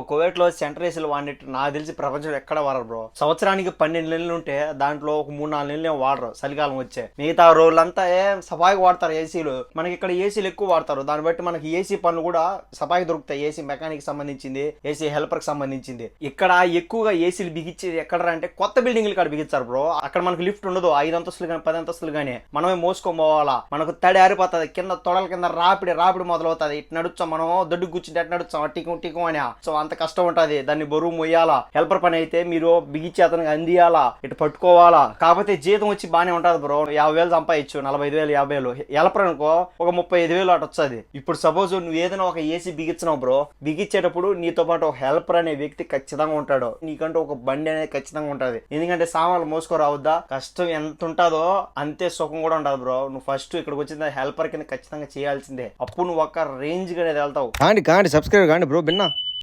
Kuwait లో centre ఏసీలు వాడినట్టు నాకు తెలిసి ప్రపంచంలో ఎక్కడ వాడరు బ్రో. సంవత్సరానికి 12 నెలలు ఉంటే దాంట్లో ఒక 3-4 నెలలు వాడరు చలికాలం వచ్చే. మిగతా రోజులంతా సఫాయిగా వాడతారు ఏసీలు. మనకి ఇక్కడ ఏసీలు ఎక్కువ వాడతారు. దాన్ని బట్టి మనకి ఏసీ పనులు కూడా సఫాయిగా దొరుకుతాయి. ఏసీ మెకానిక్ సంబంధించింది, ఏసీ హెల్పర్ కి సంబంధించింది. ఇక్కడ ఎక్కువగా ఏసీలు బిగించేది ఎక్కడ అంటే కొత్త బిల్డింగ్లు కాడ బిగించారు బ్రో. అక్కడ మనకు లిఫ్ట్ ఉండదు. 5 అంతస్తులు కానీ 10 అంతస్తులు కానీ మనమే మోసుకొని పోవాలా. మనకు తడి ఆరిపోతుంది. కింద తొడల కింద రాపిడి మొదలవుతుంది. ఇటు నడుచాం మనం దొడ్డు కూర్చుంటే అటు నడుచాం టికం అని. సో అంత కష్టం ఉంటుంది. దాన్ని బరువు మొయ్యాలా. హెల్పర్ పని అయితే మీరు బిగించి అతనికి అందియాలా, ఇటు పట్టుకోవాలా. కాకపోతే జీతం వచ్చి బానే ఉంటది బ్రో. 50,000 సంపాదించు, 45,000 50,000. హెల్పర్ అనుకో ఒక 35,000 అటు వస్తుంది. ఇప్పుడు సపోజ్ నువ్వు ఏదైనా ఒక ఏసీ బిగించినావు బ్రో, బిగించేటప్పుడు నీతో పాటు ఒక హెల్పర్ అనే వ్యక్తి ఖచ్చితంగా ఉంటాడు. నీకంటూ ఒక బండి అనేది ఖచ్చితంగా ఉంటది. ఎందుకంటే సామాన్లు మోసుకోరావద్దా. కష్టం ఎంత ఉంటుందో అంతే సుఖం కూడా ఉంటది బ్రో. నువ్వు ఫస్ట్ ఇక్కడికి వచ్చిన హెల్పర్ కింద ఖచ్చితంగా చేయాల్సిందే. అప్పుడు నువ్వు ఒక రేంజ్ అనేది వెళ్తావు. కాండి సబ్స్క్రైబ్ కాండి బ్రో బిన్నా.